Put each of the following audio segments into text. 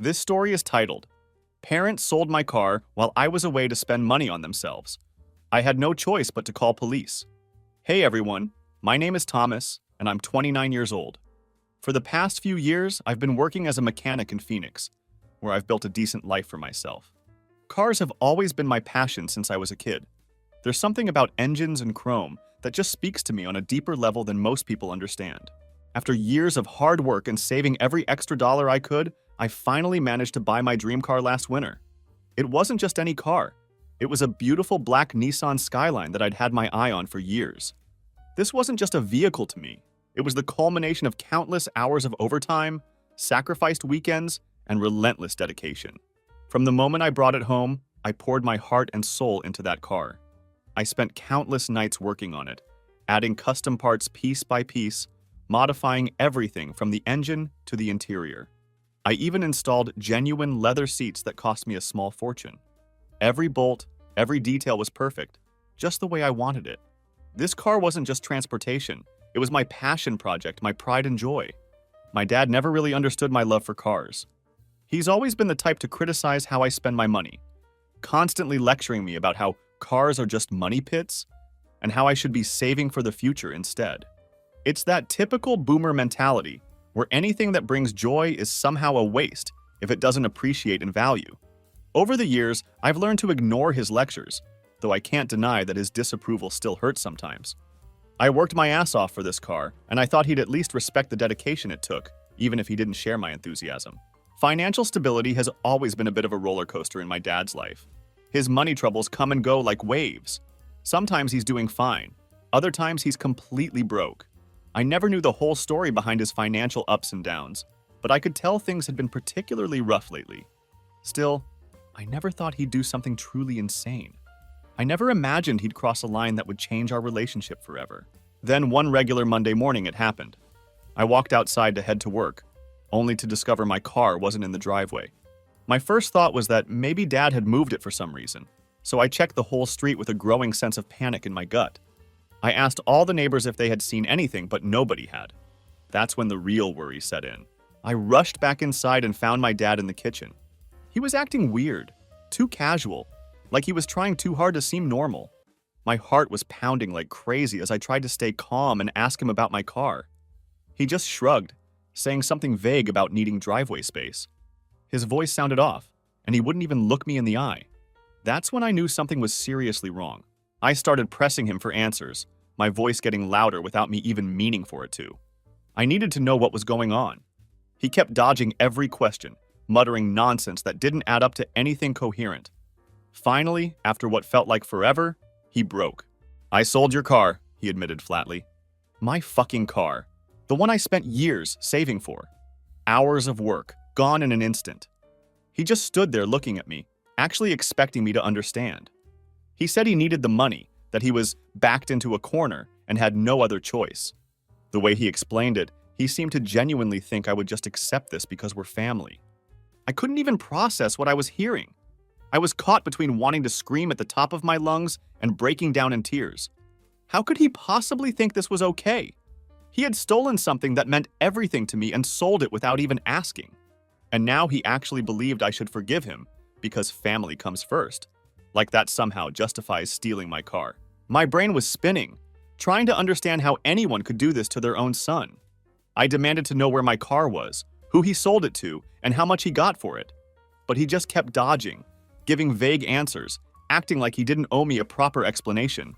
This story is titled, Parents Sold My Car While I Was Away to Spend Money on Themselves. I had no choice but to call police. Hey everyone, my name is Thomas, and I'm 29 years old. For the past few years, I've been working as a mechanic in Phoenix, where I've built a decent life for myself. Cars have always been my passion since I was a kid. There's something about engines and chrome that just speaks to me on a deeper level than most people understand. After years of hard work and saving every extra dollar I could, I finally managed to buy my dream car last winter. It wasn't just any car. It was a beautiful black Nissan Skyline that I'd had my eye on for years. This wasn't just a vehicle to me. It was the culmination of countless hours of overtime, sacrificed weekends, and relentless dedication. From the moment I brought it home, I poured my heart and soul into that car. I spent countless nights working on it, adding custom parts piece by piece, modifying everything from the engine to the interior. I even installed genuine leather seats that cost me a small fortune. Every bolt, every detail was perfect, just the way I wanted it. This car wasn't just transportation. It was my passion project, my pride and joy. My dad never really understood my love for cars. He's always been the type to criticize how I spend my money, constantly lecturing me about how cars are just money pits and how I should be saving for the future instead. It's that typical boomer mentality where anything that brings joy is somehow a waste if it doesn't appreciate in value. Over the years, I've learned to ignore his lectures, though I can't deny that his disapproval still hurts sometimes. I worked my ass off for this car, and I thought he'd at least respect the dedication it took, even if he didn't share my enthusiasm. Financial stability has always been a bit of a roller coaster in my dad's life. His money troubles come and go like waves. Sometimes he's doing fine, other times he's completely broke. I never knew the whole story behind his financial ups and downs, but I could tell things had been particularly rough lately. Still, I never thought he'd do something truly insane. I never imagined he'd cross a line that would change our relationship forever. Then one regular Monday morning it happened. I walked outside to head to work, only to discover my car wasn't in the driveway. My first thought was that maybe Dad had moved it for some reason, so I checked the whole street with a growing sense of panic in my gut. I asked all the neighbors if they had seen anything, but nobody had. That's when the real worry set in. I rushed back inside and found my dad in the kitchen. He was acting weird, too casual, like he was trying too hard to seem normal. My heart was pounding like crazy as I tried to stay calm and ask him about my car. He just shrugged, saying something vague about needing driveway space. His voice sounded off, and he wouldn't even look me in the eye. That's when I knew something was seriously wrong. I started pressing him for answers, my voice getting louder without me even meaning for it to. I needed to know what was going on. He kept dodging every question, muttering nonsense that didn't add up to anything coherent. Finally, after what felt like forever, he broke. "I sold your car," he admitted flatly. My fucking car. The one I spent years saving for. Hours of work, gone in an instant. He just stood there looking at me, actually expecting me to understand. He said he needed the money, that he was backed into a corner and had no other choice. The way he explained it, he seemed to genuinely think I would just accept this because we're family. I couldn't even process what I was hearing. I was caught between wanting to scream at the top of my lungs and breaking down in tears. How could he possibly think this was okay? He had stolen something that meant everything to me and sold it without even asking. And now he actually believed I should forgive him because family comes first. Like that somehow justifies stealing my car. My brain was spinning, trying to understand how anyone could do this to their own son. I demanded to know where my car was, who he sold it to, and how much he got for it. But he just kept dodging, giving vague answers, acting like he didn't owe me a proper explanation.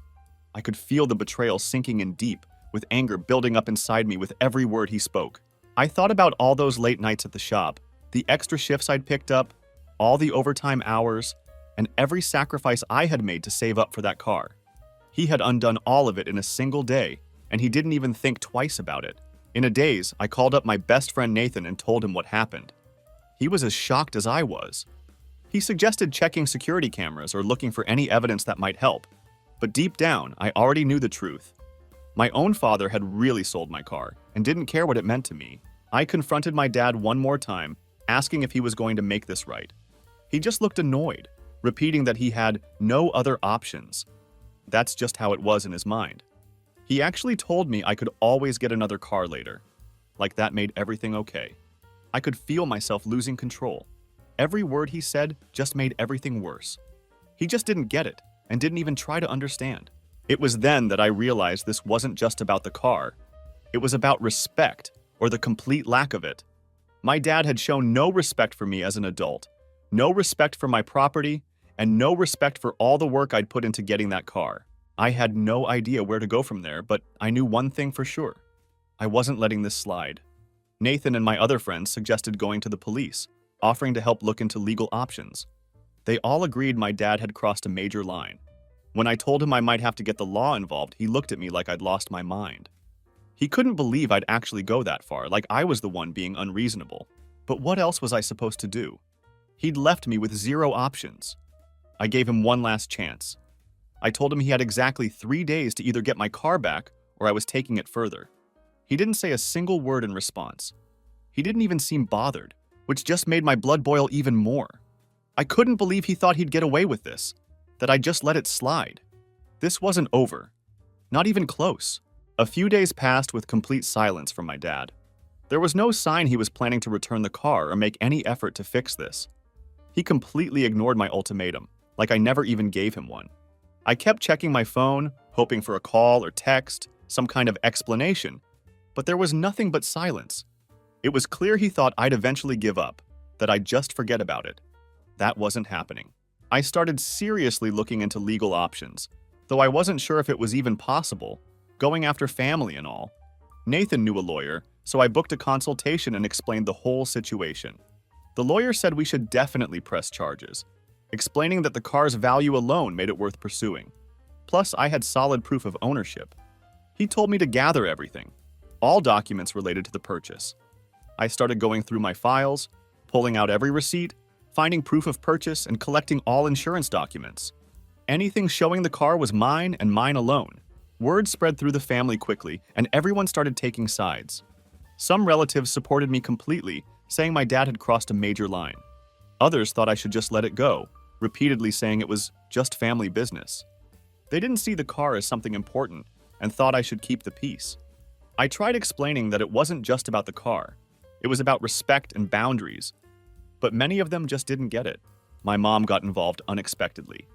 I could feel the betrayal sinking in deep, with anger building up inside me with every word he spoke. I thought about all those late nights at the shop, the extra shifts I'd picked up, all the overtime hours, and every sacrifice I had made to save up for that car. He had undone all of it in a single day, and he didn't even think twice about it. In a daze, I called up my best friend Nathan and told him what happened. He was as shocked as I was. He suggested checking security cameras or looking for any evidence that might help, but deep down, I already knew the truth. My own father had really sold my car and didn't care what it meant to me. I confronted my dad one more time, asking if he was going to make this right. He just looked annoyed, repeating that he had no other options. That's just how it was in his mind. He actually told me I could always get another car later. Like that made everything okay. I could feel myself losing control. Every word he said just made everything worse. He just didn't get it and didn't even try to understand. It was then that I realized this wasn't just about the car. It was about respect, or the complete lack of it. My dad had shown no respect for me as an adult, no respect for my property, and no respect for all the work I'd put into getting that car. I had no idea where to go from there, but I knew one thing for sure. I wasn't letting this slide. Nathan and my other friends suggested going to the police, offering to help look into legal options. They all agreed my dad had crossed a major line. When I told him I might have to get the law involved, he looked at me like I'd lost my mind. He couldn't believe I'd actually go that far, like I was the one being unreasonable. But what else was I supposed to do? He'd left me with zero options. I gave him one last chance. I told him he had exactly 3 days to either get my car back or I was taking it further. He didn't say a single word in response. He didn't even seem bothered, which just made my blood boil even more. I couldn't believe he thought he'd get away with this, that I just let it slide. This wasn't over. Not even close. A few days passed with complete silence from my dad. There was no sign he was planning to return the car or make any effort to fix this. He completely ignored my ultimatum, like I never even gave him one. I kept checking my phone, hoping for a call or text, some kind of explanation, but there was nothing but silence. It was clear he thought I'd eventually give up, that I'd just forget about it. That wasn't happening. I started seriously looking into legal options, though I wasn't sure if it was even possible, going after family and all. Nathan knew a lawyer, so I booked a consultation and explained the whole situation. The lawyer said we should definitely press charges, explaining that the car's value alone made it worth pursuing. Plus, I had solid proof of ownership. He told me to gather everything, all documents related to the purchase. I started going through my files, pulling out every receipt, finding proof of purchase, and collecting all insurance documents. Anything showing the car was mine and mine alone. Word spread through the family quickly, and everyone started taking sides. Some relatives supported me completely, saying my dad had crossed a major line. Others thought I should just let it go, repeatedly saying it was just family business. They didn't see the car as something important and thought I should keep the peace. I tried explaining that it wasn't just about the car. It was about respect and boundaries. But many of them just didn't get it. My mom got involved unexpectedly.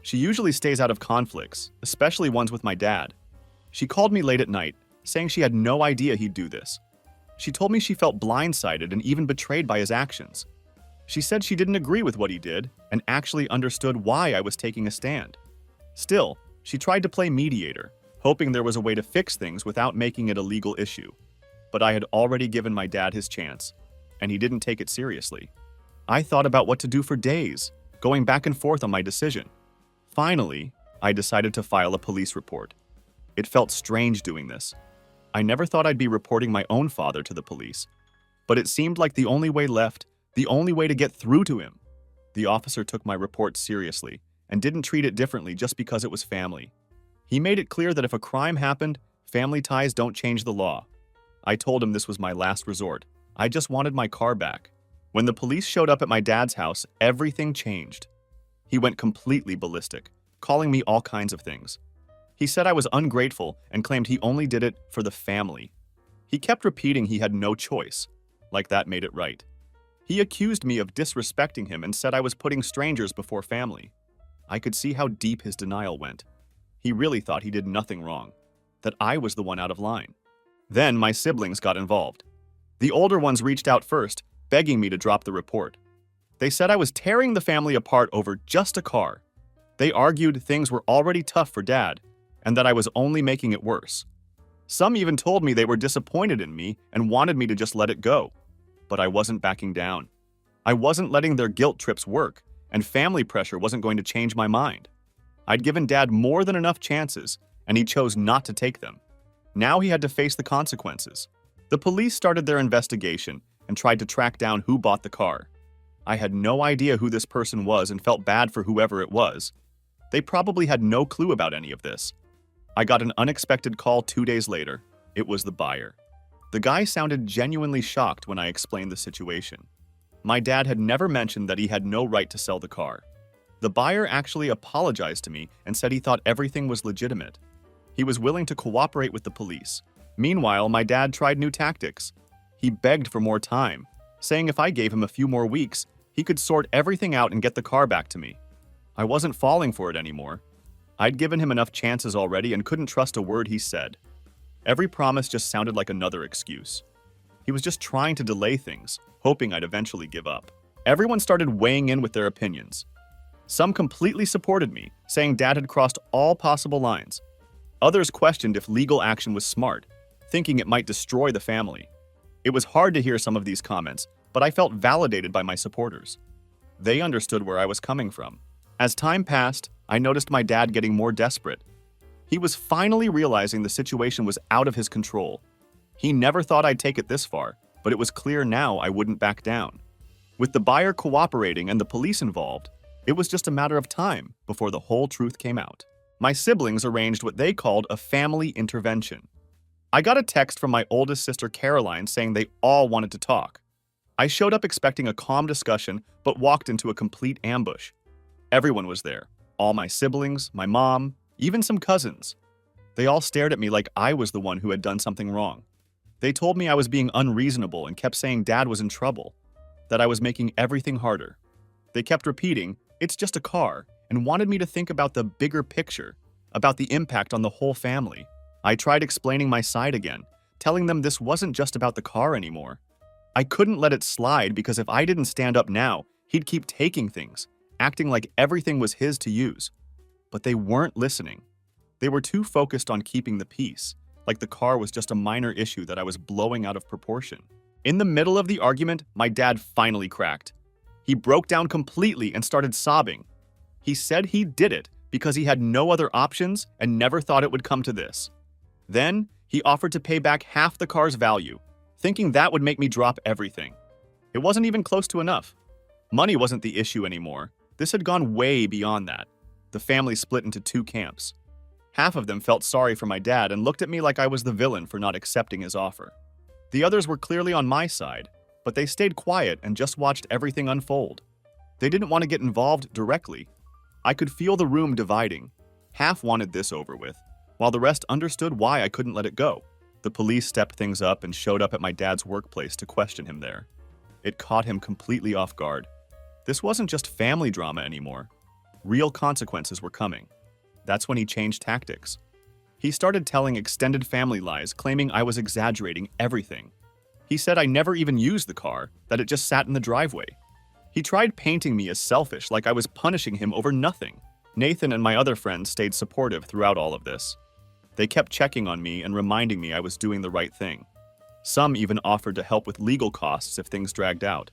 She usually stays out of conflicts, especially ones with my dad. She called me late at night, saying she had no idea he'd do this. She told me she felt blindsided and even betrayed by his actions. She said she didn't agree with what he did and actually understood why I was taking a stand. Still, she tried to play mediator, hoping there was a way to fix things without making it a legal issue. But I had already given my dad his chance, and he didn't take it seriously. I thought about what to do for days, going back and forth on my decision. Finally, I decided to file a police report. It felt strange doing this. I never thought I'd be reporting my own father to the police, but it seemed like the only way left, the only way to get through to him. The officer took my report seriously and didn't treat it differently just because it was family. He made it clear that if a crime happened, family ties don't change the law. I told him this was my last resort. I just wanted my car back. When the police showed up at my dad's house, everything changed. He went completely ballistic, calling me all kinds of things. He said I was ungrateful and claimed he only did it for the family. He kept repeating he had no choice, like that made it right. He accused me of disrespecting him and said I was putting strangers before family. I could see how deep his denial went. He really thought he did nothing wrong, that I was the one out of line. Then my siblings got involved. The older ones reached out first, begging me to drop the report. They said I was tearing the family apart over just a car. They argued things were already tough for Dad, and that I was only making it worse. Some even told me they were disappointed in me and wanted me to just let it go. But I wasn't backing down. I wasn't letting their guilt trips work, and family pressure wasn't going to change my mind. I'd given Dad more than enough chances, and he chose not to take them. Now he had to face the consequences. The police started their investigation and tried to track down who bought the car. I had no idea who this person was and felt bad for whoever it was. They probably had no clue about any of this. I got an unexpected call 2 days later. It was the buyer. The guy sounded genuinely shocked when I explained the situation. My dad had never mentioned that he had no right to sell the car. The buyer actually apologized to me and said he thought everything was legitimate. He was willing to cooperate with the police. Meanwhile, my dad tried new tactics. He begged for more time, saying if I gave him a few more weeks, He could sort everything out and get the car back to me. I wasn't falling for it anymore. I'd given him enough chances already and couldn't trust a word he said. Every promise just sounded like another excuse. He was just trying to delay things, hoping I'd eventually give up. Everyone started weighing in with their opinions. Some completely supported me, saying Dad had crossed all possible lines. Others questioned if legal action was smart, thinking it might destroy the family. It was hard to hear some of these comments, but I felt validated by my supporters. They understood where I was coming from. As time passed, I noticed my dad getting more desperate. He was finally realizing the situation was out of his control. He never thought I'd take it this far, but it was clear now I wouldn't back down. With the buyer cooperating and the police involved, it was just a matter of time before the whole truth came out. My siblings arranged what they called a family intervention. I got a text from my oldest sister Caroline saying they all wanted to talk. I showed up expecting a calm discussion, but walked into a complete ambush. Everyone was there. All my siblings, my mom, even some cousins. They all stared at me like I was the one who had done something wrong. They told me I was being unreasonable and kept saying Dad was in trouble, that I was making everything harder. They kept repeating, "It's just a car," and wanted me to think about the bigger picture, about the impact on the whole family. I tried explaining my side again, telling them this wasn't just about the car anymore. I couldn't let it slide because if I didn't stand up now, he'd keep taking things, acting like everything was his to use. But they weren't listening. They were too focused on keeping the peace, like the car was just a minor issue that I was blowing out of proportion. In the middle of the argument, my dad finally cracked. He broke down completely and started sobbing. He said he did it because he had no other options and never thought it would come to this. Then, he offered to pay back half the car's value, thinking that would make me drop everything. It wasn't even close to enough. Money wasn't the issue anymore. This had gone way beyond that. The family split into two camps. Half of them felt sorry for my dad and looked at me like I was the villain for not accepting his offer. The others were clearly on my side, but they stayed quiet and just watched everything unfold. They didn't want to get involved directly. I could feel the room dividing. Half wanted this over with, while the rest understood why I couldn't let it go. The police stepped things up and showed up at my dad's workplace to question him there. It caught him completely off guard. This wasn't just family drama anymore. Real consequences were coming. That's when he changed tactics. He started telling extended family lies, claiming I was exaggerating everything. He said I never even used the car, that it just sat in the driveway. He tried painting me as selfish, like I was punishing him over nothing. Nathan and my other friends stayed supportive throughout all of this. They kept checking on me and reminding me I was doing the right thing. Some even offered to help with legal costs if things dragged out.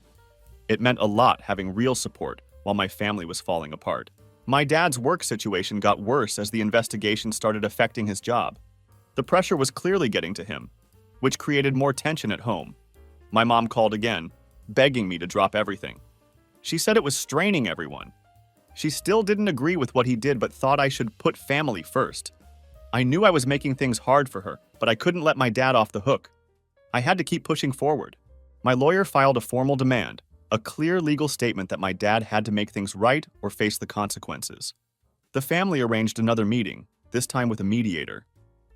It meant a lot having real support while my family was falling apart. My dad's work situation got worse as the investigation started affecting his job. The pressure was clearly getting to him, which created more tension at home. My mom called again, begging me to drop everything. She said it was straining everyone. She still didn't agree with what he did but thought I should put family first. I knew I was making things hard for her, but I couldn't let my dad off the hook. I had to keep pushing forward. My lawyer filed a formal demand, a clear legal statement that my dad had to make things right or face the consequences. The family arranged another meeting, this time with a mediator.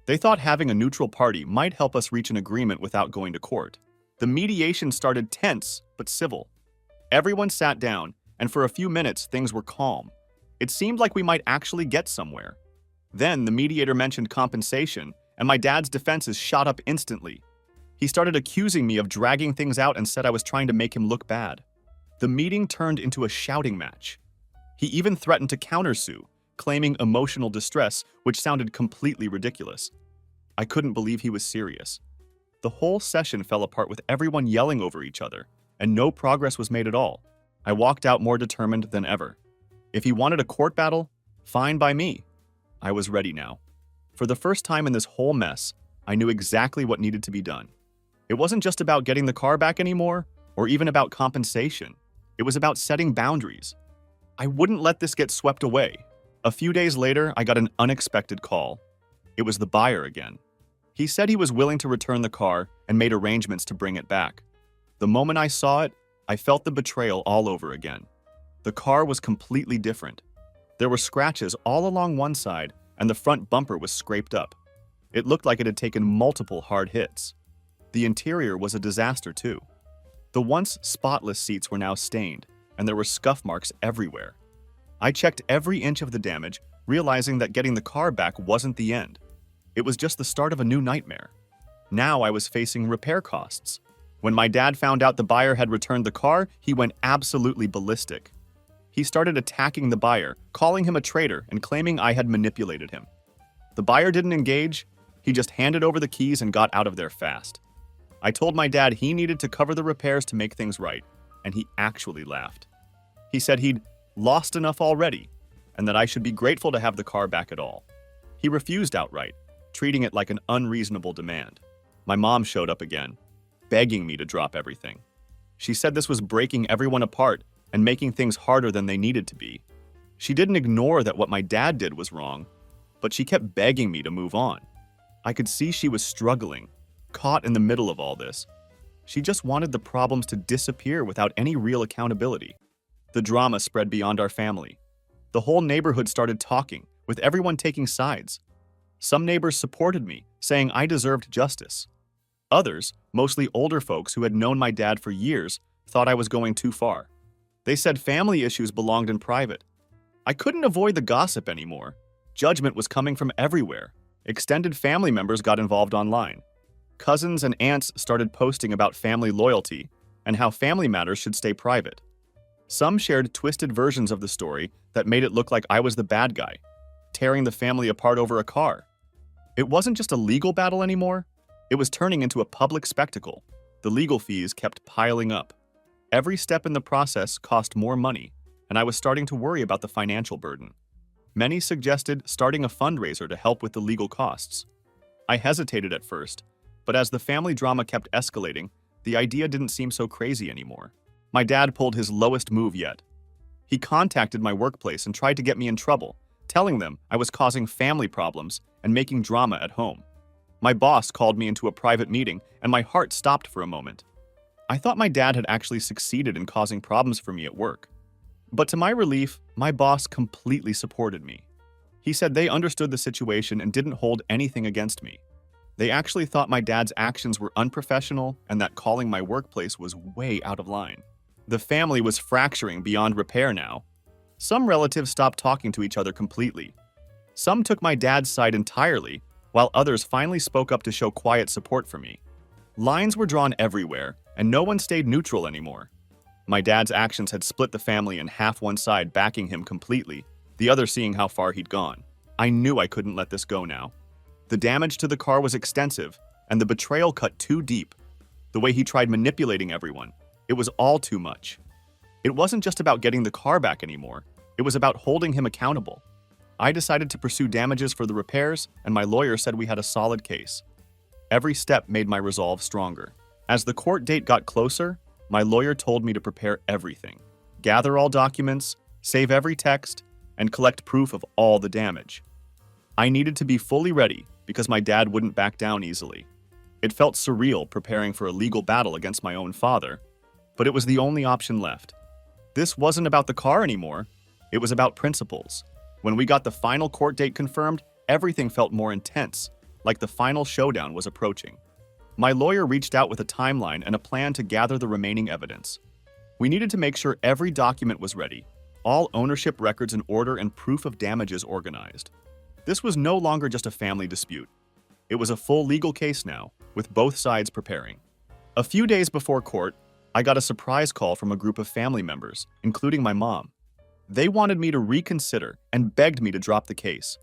They thought having a neutral party might help us reach an agreement without going to court. The mediation started tense but civil. Everyone sat down, and for a few minutes things were calm. It seemed like we might actually get somewhere. Then the mediator mentioned compensation, and my dad's defenses shot up instantly. He started accusing me of dragging things out and said I was trying to make him look bad. The meeting turned into a shouting match. He even threatened to countersue, claiming emotional distress, which sounded completely ridiculous. I couldn't believe he was serious. The whole session fell apart with everyone yelling over each other, and no progress was made at all. I walked out more determined than ever. If he wanted a court battle, fine by me. I was ready now. For the first time in this whole mess, I knew exactly what needed to be done. It wasn't just about getting the car back anymore, or even about compensation. It was about setting boundaries. I wouldn't let this get swept away. A few days later, I got an unexpected call. It was the buyer again. He said he was willing to return the car and made arrangements to bring it back. The moment I saw it, I felt the betrayal all over again. The car was completely different. There were scratches all along one side, and the front bumper was scraped up. It looked like it had taken multiple hard hits. The interior was a disaster too. The once spotless seats were now stained, and there were scuff marks everywhere. I checked every inch of the damage, realizing that getting the car back wasn't the end. It was just the start of a new nightmare. Now I was facing repair costs. When my dad found out the buyer had returned the car, he went absolutely ballistic. He started attacking the buyer, calling him a traitor and claiming I had manipulated him. The buyer didn't engage, he just handed over the keys and got out of there fast. I told my dad he needed to cover the repairs to make things right, and he actually laughed. He said he'd lost enough already, and that I should be grateful to have the car back at all. He refused outright, treating it like an unreasonable demand. My mom showed up again, begging me to drop everything. She said this was breaking everyone apart and making things harder than they needed to be. She didn't ignore that what my dad did was wrong, but she kept begging me to move on. I could see she was struggling, caught in the middle of all this. She just wanted the problems to disappear without any real accountability. The drama spread beyond our family. The whole neighborhood started talking, with everyone taking sides. Some neighbors supported me, saying I deserved justice. Others, mostly older folks who had known my dad for years, thought I was going too far. They said family issues belonged in private. I couldn't avoid the gossip anymore. Judgment was coming from everywhere. Extended family members got involved online. Cousins and aunts started posting about family loyalty and how family matters should stay private. Some shared twisted versions of the story that made it look like I was the bad guy, tearing the family apart over a car. It wasn't just a legal battle anymore. It was turning into a public spectacle. The legal fees kept piling up. Every step in the process cost more money, and I was starting to worry about the financial burden. Many suggested starting a fundraiser to help with the legal costs. I hesitated at first, but as the family drama kept escalating, the idea didn't seem so crazy anymore. My dad pulled his lowest move yet. He contacted my workplace and tried to get me in trouble, telling them I was causing family problems and making drama at home. My boss called me into a private meeting, and my heart stopped for a moment. I thought my dad had actually succeeded in causing problems for me at work. But to my relief, my boss completely supported me. He said they understood the situation and didn't hold anything against me. They actually thought my dad's actions were unprofessional and that calling my workplace was way out of line. The family was fracturing beyond repair now. Some relatives stopped talking to each other completely. Some took my dad's side entirely, while others finally spoke up to show quiet support for me. Lines were drawn everywhere, and no one stayed neutral anymore. My dad's actions had split the family in half, one side backing him completely, the other seeing how far he'd gone. I knew I couldn't let this go now. The damage to the car was extensive, and the betrayal cut too deep. The way he tried manipulating everyone, it was all too much. It wasn't just about getting the car back anymore, it was about holding him accountable. I decided to pursue damages for the repairs, and my lawyer said we had a solid case. Every step made my resolve stronger. As the court date got closer, my lawyer told me to prepare everything, gather all documents, save every text, and collect proof of all the damage. I needed to be fully ready because my dad wouldn't back down easily. It felt surreal preparing for a legal battle against my own father, but it was the only option left. This wasn't about the car anymore, it was about principles. When we got the final court date confirmed, everything felt more intense, like the final showdown was approaching. My lawyer reached out with a timeline and a plan to gather the remaining evidence. We needed to make sure every document was ready, all ownership records in order, and proof of damages organized. This was no longer just a family dispute. It was a full legal case now, with both sides preparing. A few days before court, I got a surprise call from a group of family members, including my mom. They wanted me to reconsider and begged me to drop the case.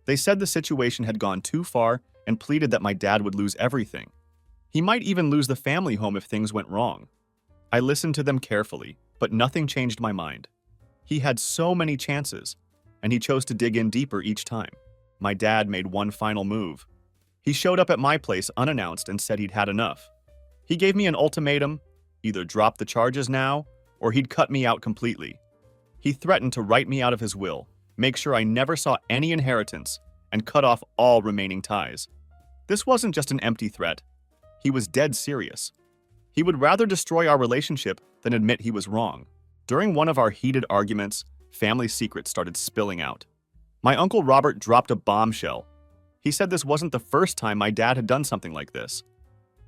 They said the situation had gone too far and pleaded that my dad would lose everything. He might even lose the family home if things went wrong. I listened to them carefully, but nothing changed my mind. He had so many chances, and he chose to dig in deeper each time. My dad made one final move. He showed up at my place unannounced and said he'd had enough. He gave me an ultimatum: either drop the charges now, or he'd cut me out completely. He threatened to write me out of his will, make sure I never saw any inheritance, and cut off all remaining ties. This wasn't just an empty threat. He was dead serious. He would rather destroy our relationship than admit he was wrong. During one of our heated arguments, family secrets started spilling out. My Uncle Robert dropped a bombshell. He said this wasn't the first time my dad had done something like this.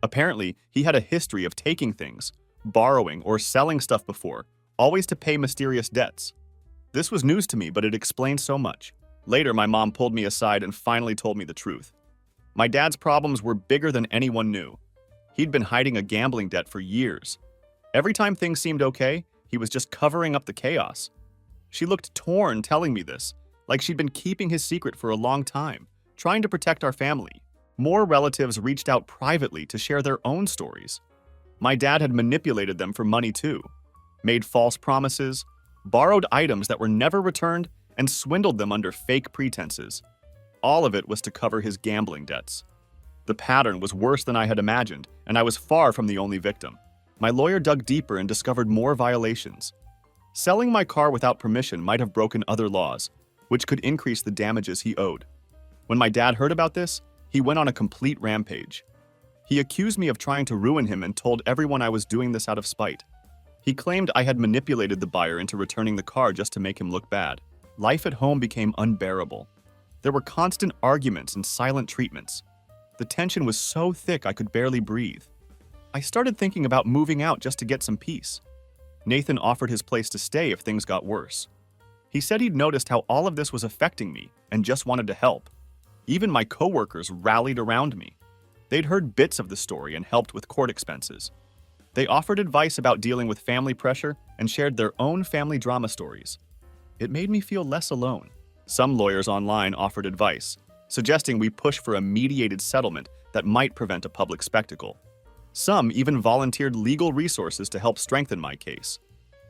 Apparently, he had a history of taking things, borrowing, or selling stuff before, always to pay mysterious debts. This was news to me, but it explained so much. Later, my mom pulled me aside and finally told me the truth. My dad's problems were bigger than anyone knew. He'd been hiding a gambling debt for years. Every time things seemed okay, he was just covering up the chaos. She looked torn telling me this, like she'd been keeping his secret for a long time, trying to protect our family. More relatives reached out privately to share their own stories. My dad had manipulated them for money too, made false promises, borrowed items that were never returned, and swindled them under fake pretenses. All of it was to cover his gambling debts. The pattern was worse than I had imagined, and I was far from the only victim. My lawyer dug deeper and discovered more violations. Selling my car without permission might have broken other laws, which could increase the damages he owed. When my dad heard about this, he went on a complete rampage. He accused me of trying to ruin him and told everyone I was doing this out of spite. He claimed I had manipulated the buyer into returning the car just to make him look bad. Life at home became unbearable. There were constant arguments and silent treatments. The tension was so thick I could barely breathe. I started thinking about moving out just to get some peace. Nathan offered his place to stay if things got worse. He said he'd noticed how all of this was affecting me and just wanted to help. Even my coworkers rallied around me. They'd heard bits of the story and helped with court expenses. They offered advice about dealing with family pressure and shared their own family drama stories. It made me feel less alone. Some lawyers online offered advice, suggesting we push for a mediated settlement that might prevent a public spectacle. Some even volunteered legal resources to help strengthen my case.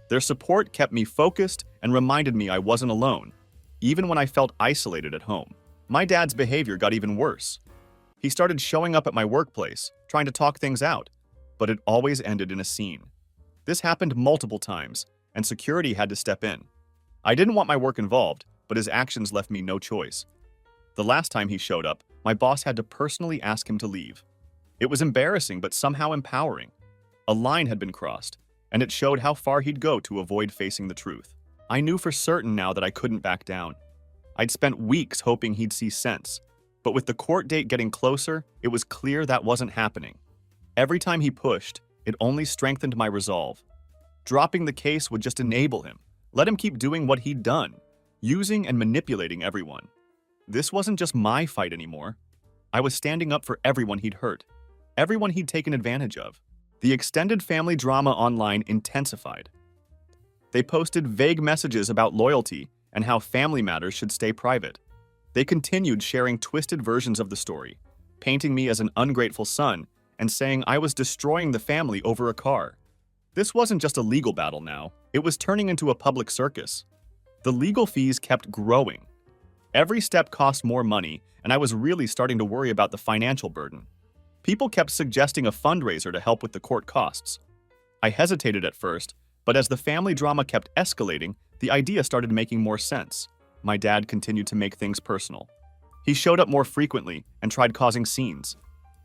Their support kept me focused and reminded me I wasn't alone, even when I felt isolated at home. My dad's behavior got even worse. He started showing up at my workplace, trying to talk things out, but it always ended in a scene. This happened multiple times, and security had to step in. I didn't want my work involved, but his actions left me no choice. The last time he showed up, my boss had to personally ask him to leave. It was embarrassing, but somehow empowering. A line had been crossed, and it showed how far he'd go to avoid facing the truth. I knew for certain now that I couldn't back down. I'd spent weeks hoping he'd see sense, but with the court date getting closer, it was clear that wasn't happening. Every time he pushed, it only strengthened my resolve. Dropping the case would just enable him, let him keep doing what he'd done, using and manipulating everyone. This wasn't just my fight anymore. I was standing up for everyone he'd hurt, everyone he'd taken advantage of. The extended family drama online intensified. They posted vague messages about loyalty and how family matters should stay private. They continued sharing twisted versions of the story, painting me as an ungrateful son and saying I was destroying the family over a car. This wasn't just a legal battle now, it was turning into a public circus. The legal fees kept growing. Every step cost more money, and I was really starting to worry about the financial burden. People kept suggesting a fundraiser to help with the court costs. I hesitated at first, but as the family drama kept escalating, the idea started making more sense. My dad continued to make things personal. He showed up more frequently and tried causing scenes.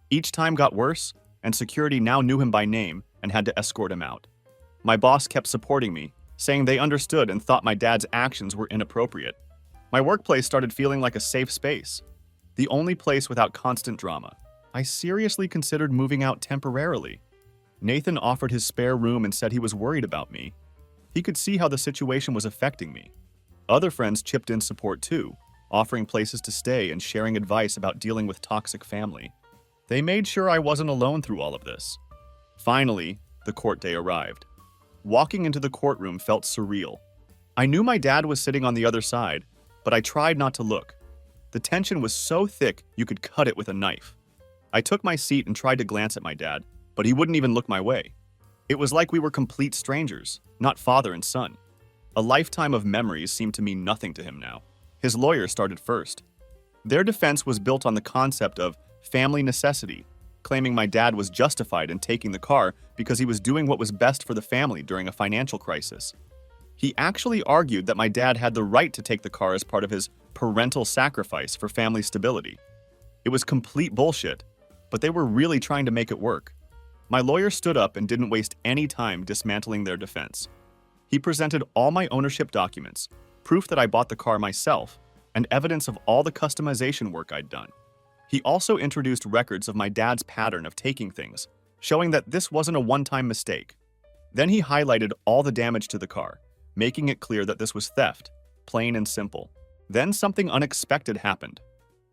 Each time got worse, and security now knew him by name and had to escort him out. My boss kept supporting me, saying they understood and thought my dad's actions were inappropriate. My workplace started feeling like a safe space, the only place without constant drama. I seriously considered moving out temporarily. Nathan offered his spare room and said he was worried about me. He could see how the situation was affecting me. Other friends chipped in support too, offering places to stay and sharing advice about dealing with toxic family. They made sure I wasn't alone through all of this. Finally, the court day arrived. Walking into the courtroom felt surreal. I knew my dad was sitting on the other side, but I tried not to look. The tension was so thick you could cut it with a knife. I took my seat and tried to glance at my dad, but he wouldn't even look my way. It was like we were complete strangers, not father and son. A lifetime of memories seemed to mean nothing to him now. His lawyer started first. Their defense was built on the concept of family necessity, claiming my dad was justified in taking the car because he was doing what was best for the family during a financial crisis. He actually argued that my dad had the right to take the car as part of his parental sacrifice for family stability. It was complete bullshit, but they were really trying to make it work. My lawyer stood up and didn't waste any time dismantling their defense. He presented all my ownership documents, proof that I bought the car myself, and evidence of all the customization work I'd done. He also introduced records of my dad's pattern of taking things, showing that this wasn't a one-time mistake. Then he highlighted all the damage to the car, making it clear that this was theft, plain and simple. Then something unexpected happened.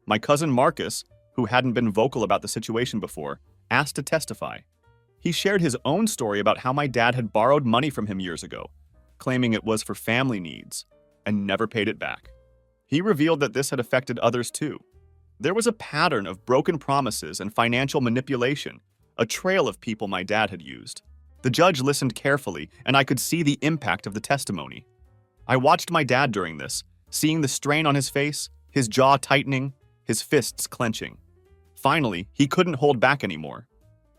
My cousin Marcus, who hadn't been vocal about the situation before, asked to testify. He shared his own story about how my dad had borrowed money from him years ago, claiming it was for family needs, and never paid it back. He revealed that this had affected others too. There was a pattern of broken promises and financial manipulation, a trail of people my dad had used. The judge listened carefully, and I could see the impact of the testimony. I watched my dad during this, seeing the strain on his face, his jaw tightening, his fists clenching. Finally, he couldn't hold back anymore.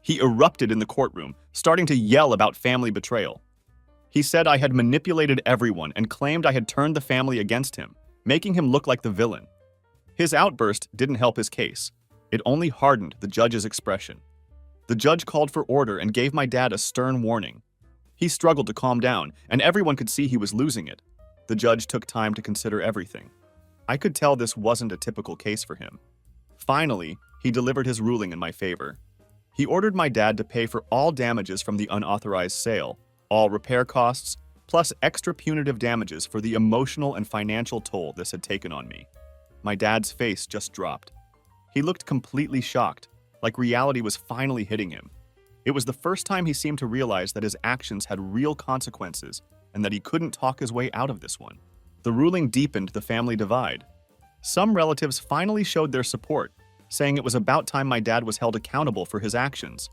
He erupted in the courtroom, starting to yell about family betrayal. He said I had manipulated everyone and claimed I had turned the family against him, making him look like the villain. His outburst didn't help his case. It only hardened the judge's expression. The judge called for order and gave my dad a stern warning. He struggled to calm down, and everyone could see he was losing it. The judge took time to consider everything. I could tell this wasn't a typical case for him. Finally, he delivered his ruling in my favor. He ordered my dad to pay for all damages from the unauthorized sale, all repair costs, plus extra punitive damages for the emotional and financial toll this had taken on me. My dad's face just dropped. He looked completely shocked, like reality was finally hitting him. It was the first time he seemed to realize that his actions had real consequences and that he couldn't talk his way out of this one. The ruling deepened the family divide. Some relatives finally showed their support, saying it was about time my dad was held accountable for his actions.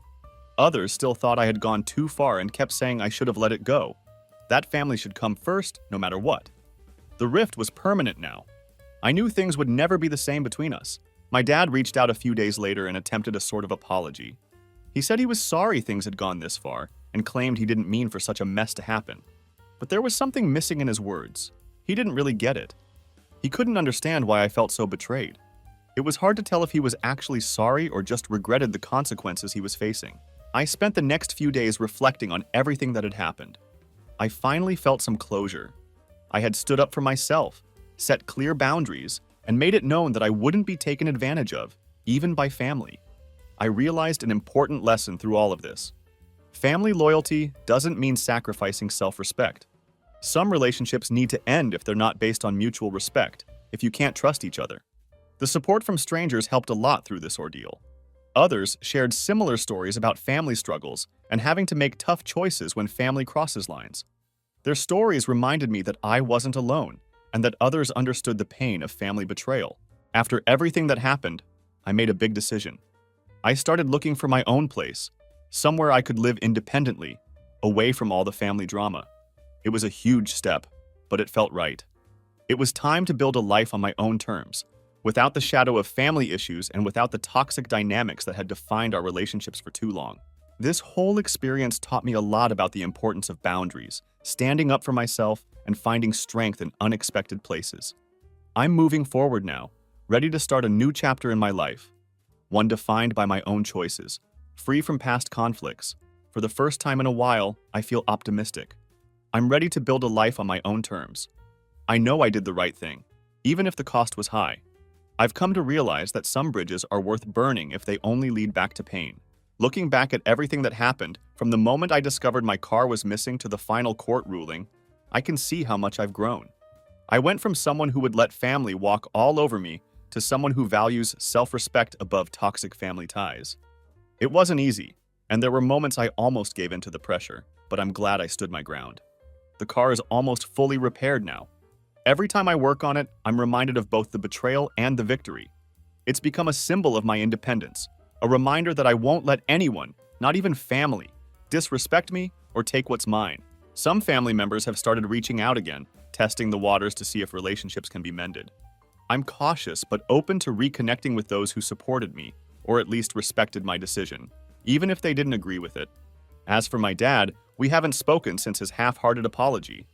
Others still thought I had gone too far and kept saying I should have let it go. That family should come first, no matter what. The rift was permanent now. I knew things would never be the same between us. My dad reached out a few days later and attempted a sort of apology. He said he was sorry things had gone this far and claimed he didn't mean for such a mess to happen. But there was something missing in his words. He didn't really get it. He couldn't understand why I felt so betrayed. It was hard to tell if he was actually sorry or just regretted the consequences he was facing. I spent the next few days reflecting on everything that had happened. I finally felt some closure. I had stood up for myself, set clear boundaries, and made it known that I wouldn't be taken advantage of, even by family. I realized an important lesson through all of this. Family loyalty doesn't mean sacrificing self-respect. Some relationships need to end if they're not based on mutual respect, if you can't trust each other. The support from strangers helped a lot through this ordeal. Others shared similar stories about family struggles and having to make tough choices when family crosses lines. Their stories reminded me that I wasn't alone and that others understood the pain of family betrayal. After everything that happened, I made a big decision. I started looking for my own place, somewhere I could live independently, away from all the family drama. It was a huge step, but it felt right. It was time to build a life on my own terms, without the shadow of family issues and without the toxic dynamics that had defined our relationships for too long. This whole experience taught me a lot about the importance of boundaries, standing up for myself, and finding strength in unexpected places. I'm moving forward now, ready to start a new chapter in my life, one defined by my own choices, free from past conflicts. For the first time in a while, I feel optimistic. I'm ready to build a life on my own terms. I know I did the right thing, even if the cost was high. I've come to realize that some bridges are worth burning if they only lead back to pain. Looking back at everything that happened, from the moment I discovered my car was missing to the final court ruling, I can see how much I've grown. I went from someone who would let family walk all over me to someone who values self-respect above toxic family ties. It wasn't easy, and there were moments I almost gave in to the pressure, but I'm glad I stood my ground. The car is almost fully repaired now. Every time I work on it, I'm reminded of both the betrayal and the victory. It's become a symbol of my independence, a reminder that I won't let anyone, not even family, disrespect me or take what's mine. Some family members have started reaching out again, testing the waters to see if relationships can be mended. I'm cautious but open to reconnecting with those who supported me, or at least respected my decision, even if they didn't agree with it. As for my dad, we haven't spoken since his half-hearted apology.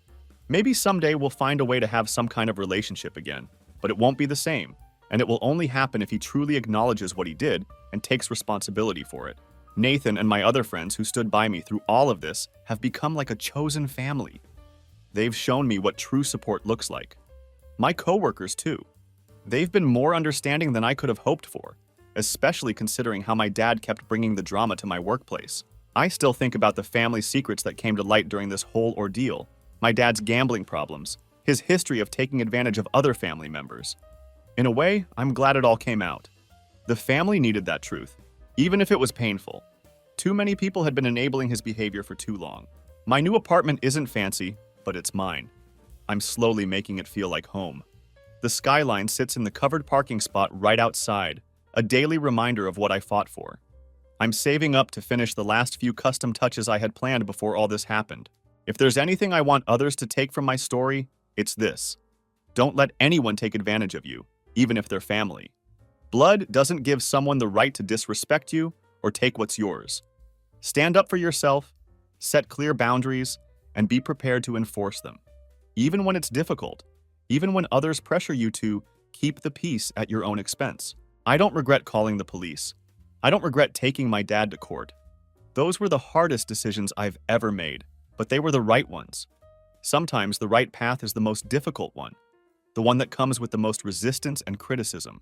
Maybe someday we'll find a way to have some kind of relationship again, but it won't be the same, and it will only happen if he truly acknowledges what he did and takes responsibility for it. Nathan and my other friends who stood by me through all of this have become like a chosen family. They've shown me what true support looks like. My coworkers, too. They've been more understanding than I could have hoped for, especially considering how my dad kept bringing the drama to my workplace. I still think about the family secrets that came to light during this whole ordeal. My dad's gambling problems, his history of taking advantage of other family members. In a way, I'm glad it all came out. The family needed that truth, even if it was painful. Too many people had been enabling his behavior for too long. My new apartment isn't fancy, but it's mine. I'm slowly making it feel like home. The skyline sits in the covered parking spot right outside, a daily reminder of what I fought for. I'm saving up to finish the last few custom touches I had planned before all this happened. If there's anything I want others to take from my story, it's this. Don't let anyone take advantage of you, even if they're family. Blood doesn't give someone the right to disrespect you or take what's yours. Stand up for yourself, set clear boundaries, and be prepared to enforce them. Even when it's difficult, even when others pressure you to, keep the peace at your own expense. I don't regret calling the police. I don't regret taking my dad to court. Those were the hardest decisions I've ever made, but they were the right ones. Sometimes the right path is the most difficult one, the one that comes with the most resistance and criticism.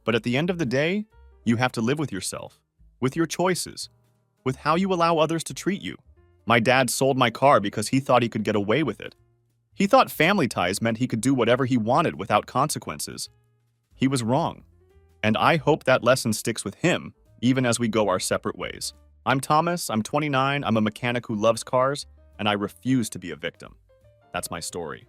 But at the end of the day, you have to live with yourself, with your choices, with how you allow others to treat you. My dad sold my car because he thought he could get away with it. He thought family ties meant he could do whatever he wanted without consequences. He was wrong. And I hope that lesson sticks with him, even as we go our separate ways. I'm Thomas, I'm 29, I'm a mechanic who loves cars, and I refuse to be a victim. That's my story.